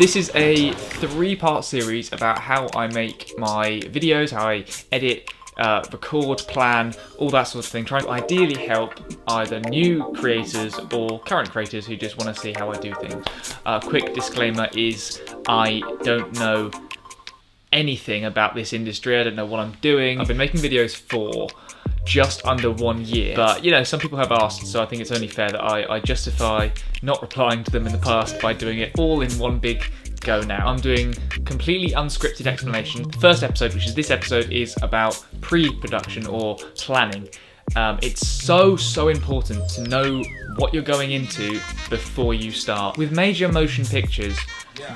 This is a 3-part series about how I make my videos, how I edit, record, plan, all that sort of thing, trying to ideally help either new creators or current creators who just want to see how I do things. Quick disclaimer is I don't know anything about this industry, I don't know what I'm doing. I've been making videos for just under 1 year, but you know, some people have asked, so I think it's only fair that I justify not replying to them in the past by doing it all in one big go now. I'm doing completely unscripted explanation. The first episode, which is this episode, is about pre-production or planning. It's so important to know what you're going into before you start. With major motion pictures,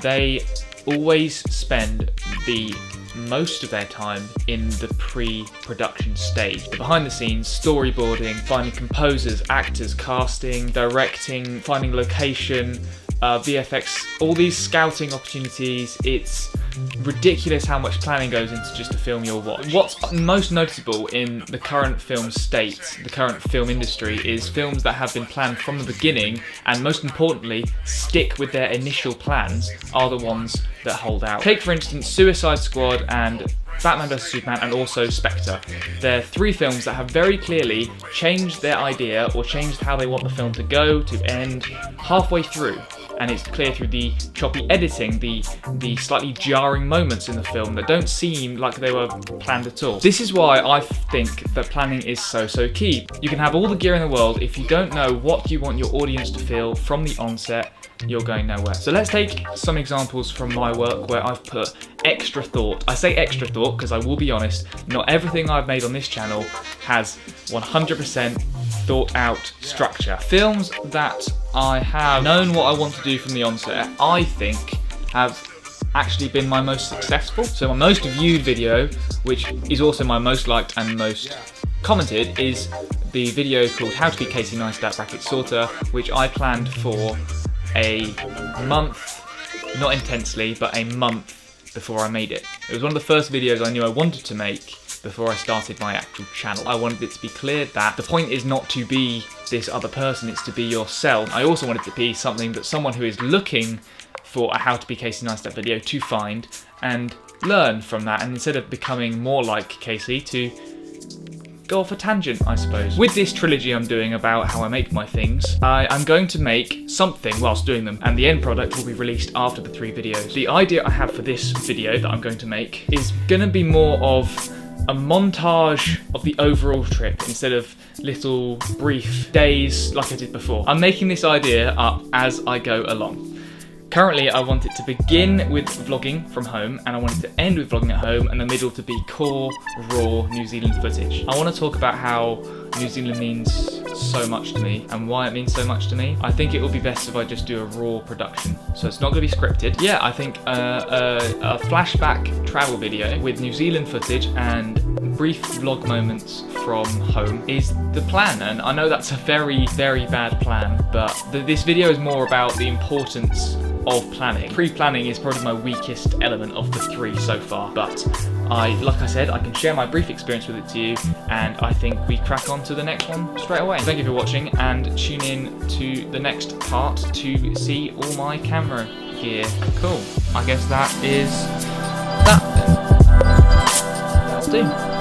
they always spend the most of their time in the pre-production stage. The behind the scenes, storyboarding, finding composers, actors, casting, directing, finding location, VFX, all these scouting opportunities. It's ridiculous how much planning goes into just a film you'll watch. What's most noticeable in the current film state, the current film industry, is films that have been planned from the beginning and most importantly stick with their initial plans are the ones that hold out. Take for instance Suicide Squad and Batman vs Superman and also Spectre. They're 3 films that have very clearly changed their idea or changed how they want the film to go, to end, halfway through. And it's clear through the choppy editing, the slightly jarring moments in the film that don't seem like they were planned at all. This is why I think that planning is so key. You can have all the gear in the world, if you don't know what you want your audience to feel from the onset, you're going nowhere. So let's take some examples from my work where I've put extra thought. I say extra thought because I will be honest, not everything I've made on this channel has 100% thought out structure. Films that I have known what I want to do from the onset, I think have actually been my most successful. So my most viewed video, which is also my most liked and most commented, is the video called How to Be Casey Neistat (Sorter), which I planned for a month, not intensely, but a month before I made it. It was one of the first videos I knew I wanted to make before I started my actual channel. I wanted it to be clear that the point is not to be this other person, it's to be yourself. I also wanted it to be something that someone who is looking for a How to Be Casey Neistat video to find and learn from that, and instead of becoming more like Casey, to go off a tangent, I suppose. With this trilogy I'm doing about how I make my things, I'm going to make something whilst doing them, and the end product will be released after the 3 videos. The idea I have for this video that I'm going to make is going to be more of a montage of the overall trip instead of little brief days like I did before. I'm making this idea up as I go along. Currently, I want it to begin with vlogging from home, and I want it to end with vlogging at home, and the middle to be core, raw New Zealand footage. I want to talk about how New Zealand means so much to me, and why it means so much to me. I think it would be best if I just do a raw production, so it's not going to be scripted. Yeah, I think a flashback travel video with New Zealand footage and brief vlog moments from home is the plan, and I know that's a very bad plan, but this video is more about the importance of planning. Pre-planning is probably my weakest element of the 3 so far, but like I said, I can share my brief experience with it to you, and I think we crack on to the next one straight away. Thank you for watching, and tune in to the next part to see all my camera gear. Cool. I guess that is that then. That'll do.